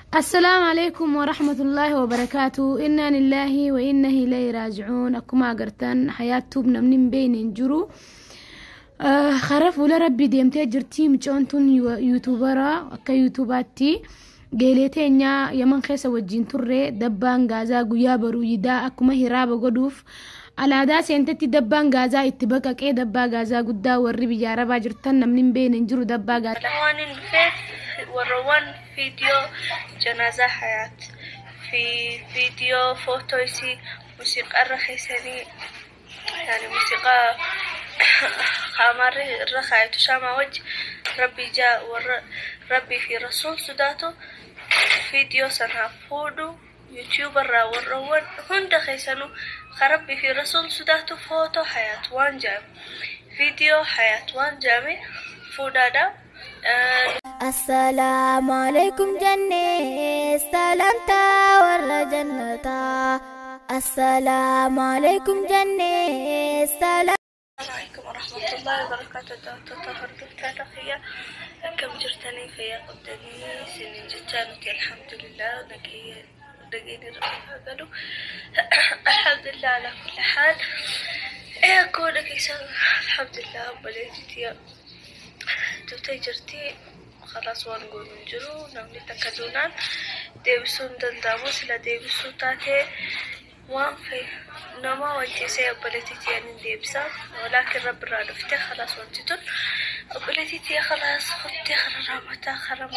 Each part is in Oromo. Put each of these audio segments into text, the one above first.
السلام عليكم ورحمة الله وبركاته. إنا لله وإنا إليه راجعون. أكما قرتن حياة توبنا من بين جرو خرف ولا ربي ديمتي جرتي مجونتون يوتيوبرا كيوتيوباتي قيلتين يمن خيسا وجين تري دبان غازا قيابرو يدا أكما هرابا قدوف على داس ينتتي دبان غازا اتبقى كي دبا غازا قدا وربي جاربا جرتن من بين جرو دبا غازا وروان فيديو جنازة حياة في فيديو فوتوسي موسيقى الرخيصاني يعني موسيقى خامر الرخاية شاما وجه ربي جاء ربي في رسول سداتو فيديو سنها فودو يوتيوبر وروان هند خيسانو خربي في رسول سداتو فوتو حياة وان جام فيديو حياة وان جامي فودادا السلام عليكم جنة سلامتا ورا جنتا. السلام عليكم جنة سلام. السلام عليكم ورحمة الله وبركاته. تطهر بالتاريخية كم جرتني في قدني سنين جتانك الحمد لله دقيني قالوا الحمد لله على كل حال. ايه كونك الحمد لله بليتي توتي جرتي خلاص وانقول من جرو نمني تكدونان ديبسون دنداموس لا ديبسو تاتي وان في نما وانتي سي أبلتي يعني ديبسا ولكن رب رادفتي خلاص وانتي أبلتي خلاص خدتي خرامتا خرم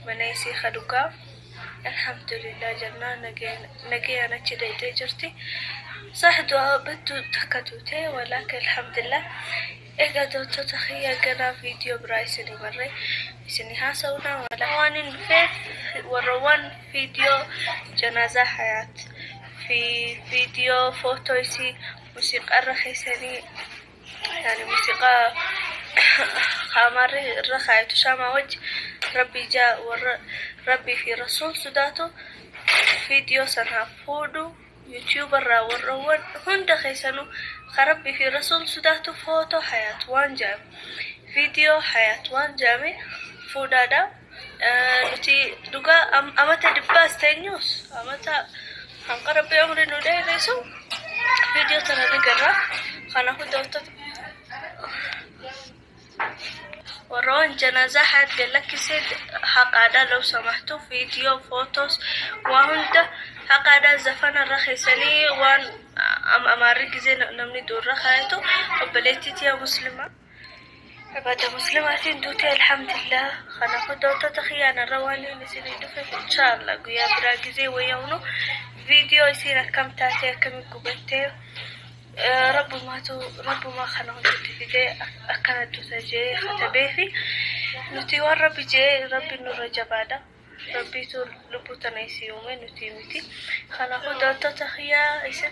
منايسي خدوكا الحمد لله جنة نجي أنا كده جرتي صح دعاء بدو تكدوتي ولكن الحمد لله إيه دوتو تخيل كنا فيديو برايسني مرة إسني هاسونا ولا وانين فيت وروان فيديو جنازة حياة في فيديو فوتوسي موسيقى الرخيصاني يعني موسيقى خامر الرخاية شاما وجه ربي جاء ربي في رسول سداتو فيديو سنها فودو يوتيوبر وروان هند خيسانو خربي في رسول سداتو فوتو حياة وان جام فيديو حياة وان جامي فودادا نتي دوغا أمتا دباس تنيوس أمتا هنقرب بعمر نوداي ليسو فيديو تنادي قرا خانا هدوتا وروان جنازة حد قالك سيد حق عدا لو سمحتوا فيديو فوتوس وهند حق عدا زفنا الرخيصاني وان أمارك زين نمني دور رخايتو وبليتي يا مسلمة عبادة مسلمات دوتي الحمد لله خانا خدوتا تخيانا رواني نسيني دفت إن شاء الله قويا براقي زي ويونو فيديو يصير كم تاتي كم قبتي رب ما خلهم تتفيدي أكنت تسجي خطبيفي نتي وربي جي ربي نور جبادا ربي تو لبوتنا يسيومي نتي متي خلا خدا تتخيا إيسن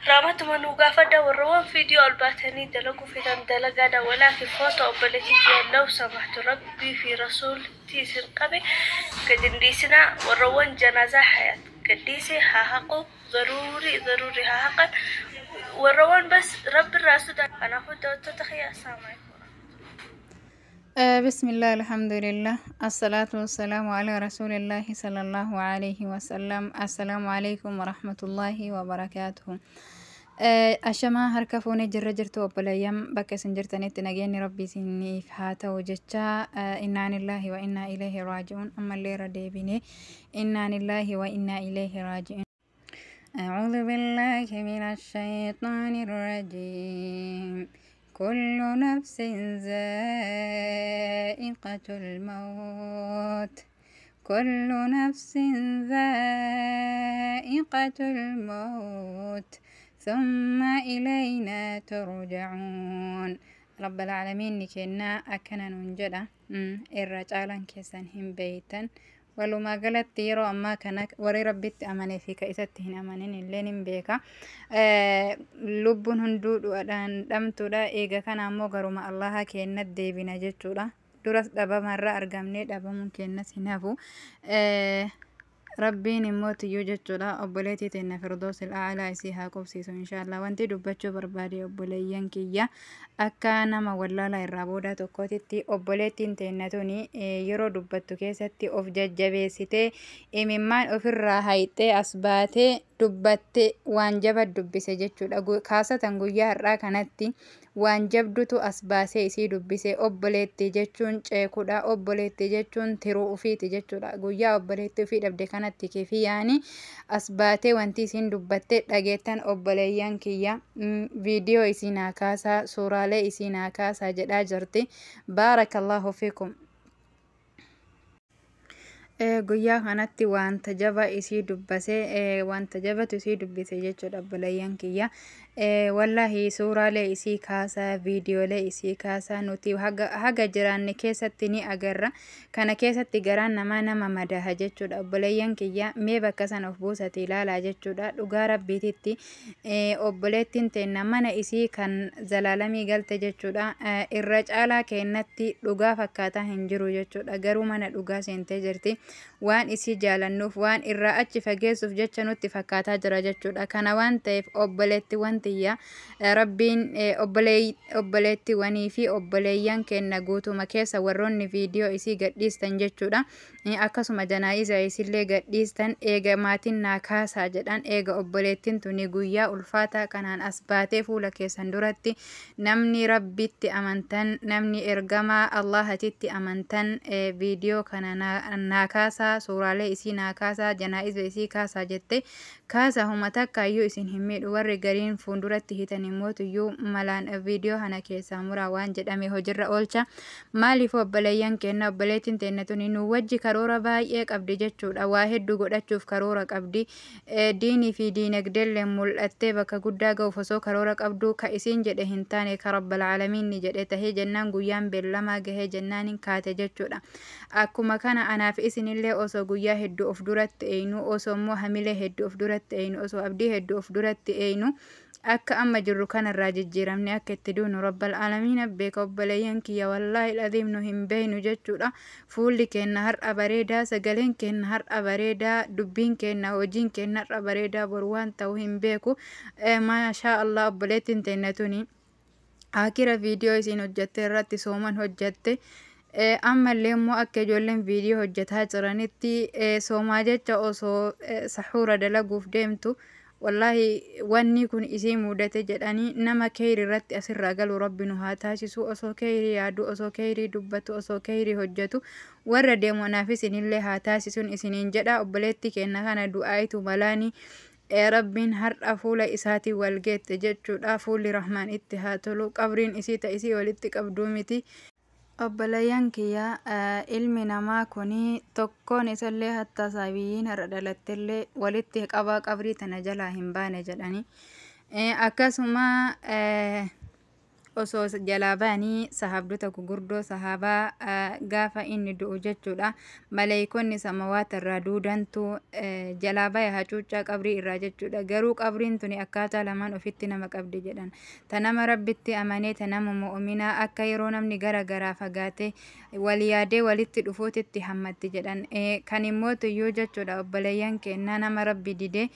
رامت منو قافدا وروان فيديو الباتني دلقو في دلقادا ولكن فوتو أبلتي لو سمحت ربي في رسول تيسر قبي قد انديسنا وروان جنازة حياة قديسي حقو ضروري حقا وروان بس رب الراسو دا أنا خدا تتخيا. السلام عليكم. بسم الله الحمد لله الصلاة والسلام على رسول الله صلى الله عليه وسلم. السلام عليكم ورحمة الله وبركاته. أشما هركفوني جرجرت وبلايم بكسن جرتني تنجيني ربي سني فهاتا وجتشا إنا لله وإنا إليه راجعون. أما اللي رديبني إنا لله وإنا إليه راجعون. أعوذ بالله من الشيطان الرجيم. كل نفس ذائقة الموت. كل نفس ذائقة الموت ثم إلينا ترجعون. رب العالمين نكنا أكنا ننجدا الرجالا كسنهم بيتا ولو ما قالت تيرو أما كان وري ربي أماني فيك إستهن أمانين اللين بيكا لبن هندود ودان دمتو دا إيغا كان أمو غرما الله كينا ديبنا جتو دا درس دابا مرة أرقامني دابا ممكن نسينافو rabbiin immoo tiyyuu jechuudha obboleettii teenya firdoosil a'laa isii haa qubsiisu inshaallaa. Wanti dubbachuu barbaade obboleeyyan kiyya akka nama wallaalaa irraa booda tokkotitti obboleettiin teenya tuni yeroo dubbattu keessatti of jajjabeessitee imimmaan ofirraa hayxee as baatee dubbatte waan jaba dubbise jechuudha. Kaasatan guyyaa har'aa kanatti waan jabdutu as baasee isii dubbise. Obboleettii jechuun ceekudha, obboleettii jechuun tiruu ufiiti jechuudha. Guyyaa obboleettii ufii dhabde kanatti kifiyaani as baatee wanti isiin dubbatte dhageettan obboleeyyan kiyya. Viidiyoo isiin haa kaasaa, suuraalee isiin haa kaasaa jedhaa jirti. Baarakallahu fiikum. Guyyaa kanatti wanta jaba isii dubbase wanta jabatu isii dubbise jechuudha obboleeyyan kiyya. Wallahi suuraalee isii kaasaa, viidiyoolee isii kaasaa nuti haga jiraanne keessatti ni agarra. Kana keessatti garaan nama madaha jechuudha obboleeyyan kiyya. Mee bakka sana of buusati ilaalaa jechuudha. Dhugaa rabbiititti obboleettiin teenya mana isii kan zalaalamii galte jechuudha. Irra caalaa kennatti dhugaa fakkaataa hin jiru jechuudha. Garuu mana dhugaa seentee jirti. Waan isii jaalannuuf waan irraa achi fageessuuf jecha nutti fakkaataa jira jechuudha. Kana waan ta'eef obboleettiiwwan tiyya rabbiin obboleettiiwwanii fi obboleeyyan keenya guutuma keessa warroonni viidiyoo isii gadhiistan jechuudha. Akkasuma janaa'iza isillee gadhiistan eega maatiin naa kaasaa jedhan eega obboleettiin tuni guyyaa ulfaataa kanaan as baatee fuula keessan duratti namni rabbitti amantan, namni ergamaa Allahatitti amantan viidiyoo kana naa kaasaa, suuraalee isii naa kaasaa, janaa'iza isii kaasaa jette kaasaa huma takkaayyuu isin hin miidhu. Warri gariin fuulduratti hitan immoo tuyyuu malaan viidiyoo kana keessaa muraa waan jedhame hojiirra oolcha. Maaliif obboleeyyan keenya obboleettiin teenya tuni nu wajji karoora baay'ee qabdi jechuudha. Waa hedduu godhachuuf karoora qabdi. Diinii fi diinagdeellee mul'attee bakka guddaa ga'uuf osoo karoora qabdu ka isiin jedhe hin taane ka rabbal aalamiin ni jedhe tahee jennaan guyyaan beellamaa gahee jennaan hin kaate jechuudha. Akkuma kana anaaf isinillee osoo guyyaa hedduu of duratti eeynu, osoo immoo hamilee hedduu of duratti eeynu, osoo abdii hedduu of duratti eeynu akka amma jirru kanarraa jijjiiramne akka itti duunu rabbal aalamiin beeka obboleeyyan kiyya. Wallaahi al'aziim nu hin beeynu jechuudha. Fuulli keenya har'a bareedaa, sagaleen keenya har'a bareedaa, dubbiin keenya hojiin keenya har'a bareedaa, boru waan ta'u hin beeku. Maashaa Allah obboleettiin teenya tuni akira viidiyoo isiin hojjatte irratti sooman hojjatte. Ammallee immoo akka ijoolleen viidiyoo hojjetaa jiranitti soomaa jecha osoo sahuura dalaguuf deemtu wallahi wanni kun isii mudate jedhanii nama keyri irratti asirraa galu rabbi nu haa taasisu. Osoo keyri yaadu, osoo keyri dubbatu, osoo keyri hojjetu warra deemu anaaf isinillee haa taasisuun isiniin jedha. Obboleettii keenya kana du'aayitu malaani rabbiin har'a fuula isaatii walgeette jechuudha. Fuulli rahmaan itti haa tolu. Qabriin isii ta'isii walitti qabduu miti. Obboleeyyan kiyya ilmi namaa kuni tokkoon isallee hatta saabiyyiin har'a dhalattellee walitti qabaa qabrii tana jalaa hin baane jedhani. Akkasuma osoo jalaa baanii sahaabdota gugurdoo sahaabaa gaafa inni du'u jechuudha. Maleeykonni samawaata irraa duudantu jalaa baya hacuuccaa qabrii irraa jechuudha. Garuu qabriin tuni akkaataa lamaan ofitti nama qabdi jedhan. Ta nama rabbitti amanee ta nama mu'minaa akka yeroo namni gara garaa fagaate wal yaadee walitti dhufuutitti hammatti jedhan. Kan immoo tuyyuu jechuudha obboleeyyan keenya nama rabbi didee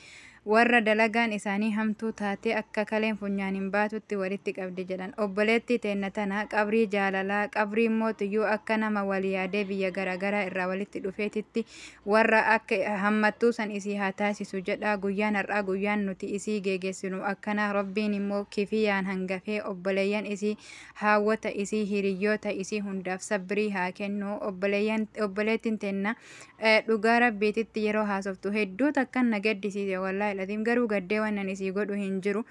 warra dalagaan isaanii hamtuu taate akka kaleen funyaan hin baatutti walitti qabdi jedhan. Obboleettii teenya tana qabrii jaalalaa, qabrii immoo tuyyuu akka nama wal yaadee biyya garaagaraa irraa walitti dhufeetitti warra akka hammattuu san isii haa taasisu jedha. Guyyaan har'aa guyyaan nuti isii geeggeessinu akkana. Rabbiin immoo kifiyyaan hangafee obboleeyyan isii, haawwata isii, hiriyyoota isii hundaaf sabrii haa kennu. Obboleettiin teenya dhugaa rabbiititti yeroo haasoftu hedduu takkan na gaddisiise wallahi al'aziim. Garuu gaddee wannan isii godhu hin jiru.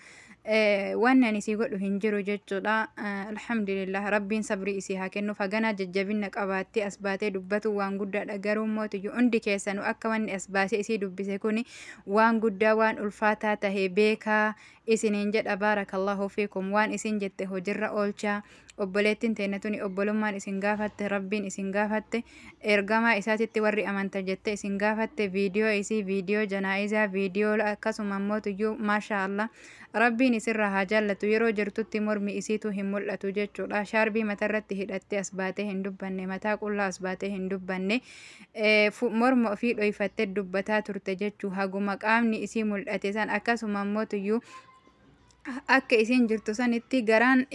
Wannan isii godhu hin jiru jechuudha. Alhamdulillah rabbiin sabrii isii haa kennu. Faganaa jajjabina qabaattee as baatee dubbatu waan guddaadha. Garuu mootiyyuu hundi keessanuu akka wanni as baasee isii dubbise kuni waan guddaa waan ulfaataa tahee beekaa isiniin jedha. Baarakallahu fiikum. Waan isin jette hojiirra oolchaa. Obboleettiin teenya tuni obbolummaan isin gaafatte, rabbiin isin gaafatte, ergamaa isaatitti warri amantan jette isin gaafatte, viidiyoo isii, viidiyoo janaa'izaa, viidiyoo akkasuma mootiyyuu maashaa Allah rabbiin rabbiin isirraa haa jaallatu yeroo jirtutti mormi isiitu hin mul'atu jechuudha. Shaarbii matarratti hidhattee as baatee hin dubbanne, mataa qullaa as baatee hin dubbanne, morma ofii dhoyfattee dubbataa turte jechuu haguma qaamni isii mul'ate san. Akkasuma immoo tuyyuu akka isiin jirtu sanitti garaan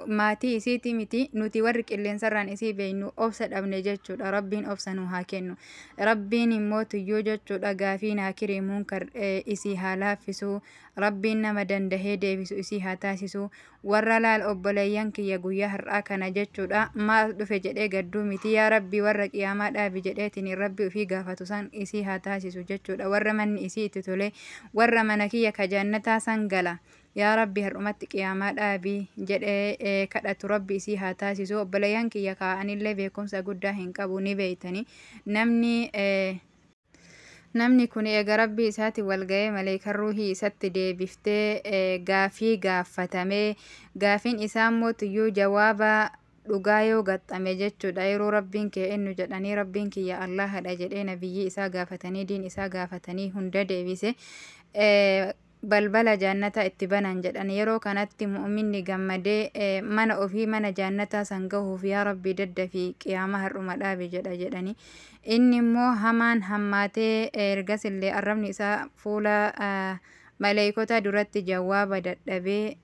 maatii isiiti miti, nuti warri qilleensarraan isii beeynu obsa dhabne jechuudha. Rabbiin obsa nu haa kennu. Rabbiin immoo tuyyuu jechuudha gaafii naakirii munkar isii haa laaffisu. Rabbiin nama dandahee deebisu isii haa taasisu. Warra laal obboleeyyan kiyya guyyaa har'aa kana jechuudha maal dhufe jedhee gadduu miti. Yaa Rabbi warra qiyaamaa dhaabi jedheetiin Rabbi ofii gaafatu san isii haa taasisu jechuudha. Warra manni isii itti tole, warra mana kiyya ka jannataa san gala. Yaa Rabbi har'umatti qiyaamaa dhaabii jedhee kadhatu Rabbi isii haa taasisu. Obboleeyyan kiyya kaa'anillee beekumsa guddaa hin qabu ni beeytani. Namni kun eega Rabbi isaati walga'ee maleekan ruuhii isatti deebiftee gaafii gaafatamee gaafiin isaa immoo tuyyuu jawaaba dhugaa yoo gaxxame jechuudha. Yeroo Rabbiin kee eenyu jedhanii Rabbiin kiyya Allahadha jedhee nabiyyi isaa gaafatanii diin isaa gaafatanii hunda deebise balbala jannata itti banan jedhan. Yeroo kanatti mu'minni gammadee mana ofii mana jannataa san gahuuf yaa Rabbi daddafii qiyaama har'uma dhaabi jedhani. Inni immoo hamaan hammaatee ergasillee arrabni isaa fuula maleeykota duratti jawaaba dadhabee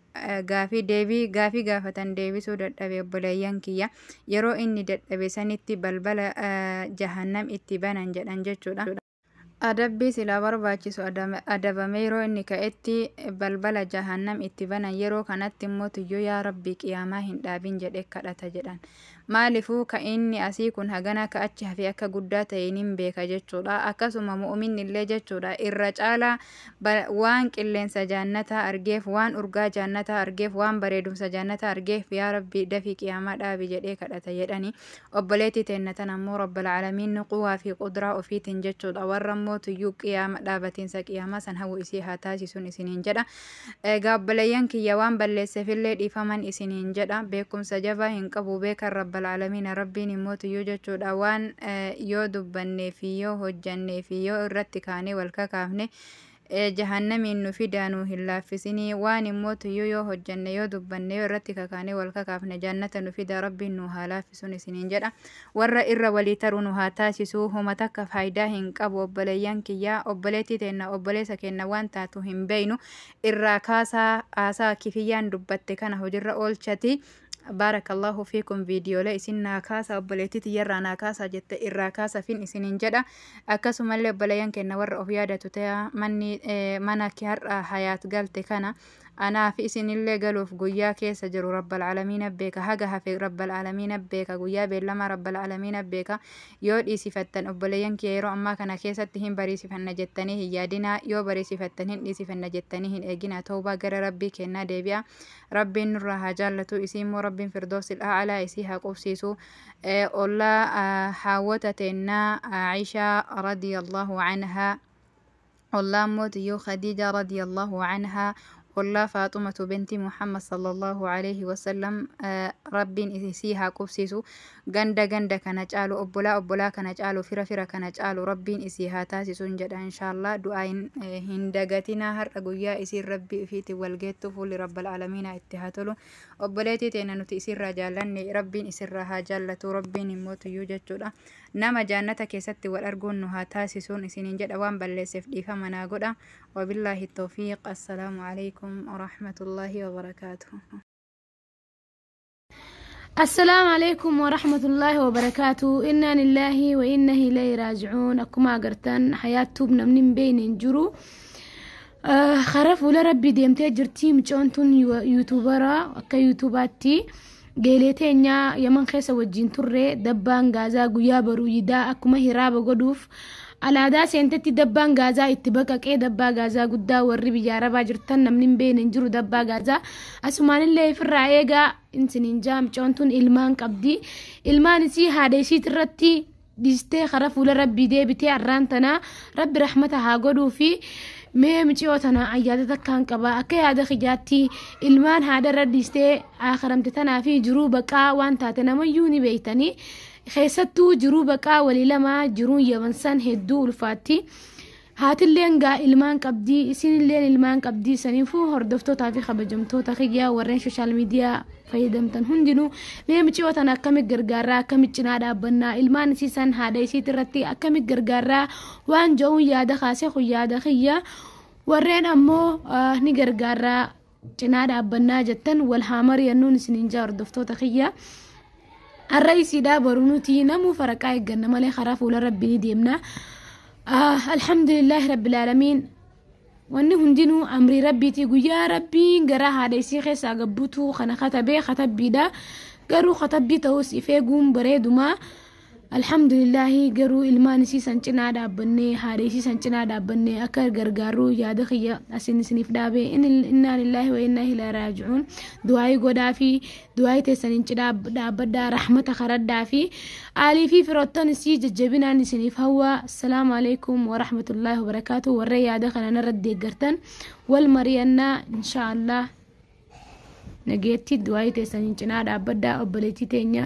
gaafii gaafatan deebisuu dadhabe obboleeyyan kiyya. Yeroo inni dadhabe sanitti balbala jahannam itti banan jedhan jechuudha. Adabbii silaa barbaachisu adabame yeroo inni ka'etti balbala jahannam itti banan. Yeroo kanatti immoo tuyyuu yaa Rabbi qiyaamaa hin dhaabin jedhe kadhata jedhan. Maaliifuu ka inni asii kun hagana ka achi hafe akka guddaa ta'e nin beeka jechuudha. Akkasuma mu'minni illee jechuudha irra caalaa waan qilleensa jannataa argeef, waan urgaa jannataa argeef, waan bareedumsa jannataa argeef yaa Rabbi dafii qiyaamaa dhaabi jedhee kadhata jedhani. Obboleetti teennatan ammoo Rabbal Aalamiin quwaa fi qudraa ofiitiin jechuudha. Warra immoo tuyyuu qiyaama dhaabatiinsa qiyaamaa san hawwu isii haa taasisuun isiniin jedha. Egaa obboleeyyan kiyya waan balleesseefillee dhiifaman isiniin jedha. Beekumsa jabaa hin qabu beekan Rabbal Aalamiin. Rabbiin immoo tuyyuu jechuudha waan yoo dubbannee fi yoo hojjannee fi yoo irratti kaanee wal kakaafne jahannamiin nu fidaanuu hin laaffisinii. Waan immoo tuyyuu yoo hojjanne yoo dubbanne yoo irratti kakaanee wal kakaafne jannata nu fida. Rabbiin nu haa laaffisuun isiniin jedha. Warra irra walii taruu nu haa taasisu. Homa takka faayidaa hin qabu obboleeyyan kiyyaa. Obboleetti teenna obboleessa kenna waan taatu hin beeynu irraa kaasaa haasaa kifiyyaan dubbatte kana hojiirra oolchati. Barakallahu fiikum viidiyoolee isin naa kaasa obboleetti tiyyarraa naa kaasa jette irraa kaasa fin isiniin jedha. Akkasumallee obboleeyyan kenna warra of yaadatu ta'aa mana har'a hayaat galte kana anaaf isinillee galuuf guyyaa keessa jiru Rabbal Aalamiin beeka. Haga hafe Rabbal Aalamiin beeka. Guyyaa beellama Rabbal Aalamiin beeka. Yoo dhiisifattan obboleeyyan kiyya yeroo ammaa kana keessatti hin bariisifanna jettanii hin yaadina. Yoo bariisifattan hin dhiisifanna jettanii hin eegina. Tawbaa gara Rabbii kennaa deebi'a. Rabbiin nurraa haa jaallatu. Isii immoo Rabbiin firdoosil a'laa isii haa qubsiisu. Ollaa haawwata teennaa Aishaa radiyallahu anhaa. Ollaa immoo tuyyuu Khadiija radiyallahu anhaa. والله فاطمة بنت محمد صلى الله عليه وسلم ربين إسيها قبسيسو غندا كان جالو أبولا كان جالو فرا كان جالو ربين إسيها تاسيسو جدا إن شاء الله دعاين هندقتنا هر أقويا إسير ربي فيتي والجيتو فول رب العالمين اتهاتلو أبولاتي تينا نتي إسير رجالني ربين إسيرها جالتو ربين يموت يوجد جدا نما جانتك يستي والأرجون نها تاسيسون إسين جدا وان بلسف ديفا مناقودا وبالله التوفيق. السلام عليكم ورحمة الله وبركاته. السلام عليكم ورحمة الله وبركاته. إنا لله وإنا إليه راجعون. أكما قرتن حياة توبنا من بين جرو خرفوا لربي ديمتي جرتي مجونتون يوتيوبرا كيوتيوباتي قيلتين يمن خيسا وجين تري دبان غازا قيابرو يدا أكما هرابا قدوف alaadaa seentatti dabbaan gaazaa itti baqaqee dabbaa gaazaa guddaa warri biyya arabaa jirtan namni hin beekne hin jiru. Dabbaa gaazaa asumaanillee ifirraa eegaa insiniin jaamcoontuun ilmaan qabdi. Ilmaan isii haadha isiit irratti dhiistee kara fuula rabbii deebitee arraan tanaa rabbi rahmata haa godhuu fi mee miciyoo tanaa ayyaada takkaan qaba akka yaada kijaatti ilmaan haadha irra dhiistee akhiramte tanaa fi jiruu baqaa waan taate namayyuu ni beeytanii. keessattuu jiruu baqaa walii lama jiruun yamansan hedduu ulfaatti هات اللين قا إلمان قبدي سين اللين إلمان قبدي سنفو هردفتو تافي خبجمتو تخيجا ورين سوشيال ميديا فايدمتن هندنو ميمتي وطنا كمي غرغارا كمي جنادا بنا إلمان سيسان هادا سيت رتي كمي غرغارا وان جو يادا خاسي خو يادا خيا ورين أمو ني غرغارا جنادا بنا جتن والهامر ينون سنينجا هردفتو تخيجا الرئيس دا برونوتي نمو فرقاي غن مالي خرافو لربي ديمنا الحمد لله رب العالمين واني هندينو امري ربي تيغو يا ربي غرا هادي سيخي ساغبوتو خنا خطب بيدا غرو خطب بيتو سيفيغوم بريدوما الحمد لله غرو ilmaan siisan cinaa dhaabbanne haadhee siisan cinaa dhaabbanne akka gargaaruu yaada khiyya asin isiniif dhaabe inna lillahi wa inna ilaihi raaji'uun du'aay godaa fi du'aay teessanin cinaa dhaabbaddaa rahmata kharaddaa fi aalii fi firottan isii jajjabinaan isiniif hawwa assalaamu alaykum wa rahmatullahi wa barakaatuh warra yaada kana narra deeggartan wal mariyanna insha Allah nageetti du'aay teessanin cinaa dhaabbaddaa obboleettii teenya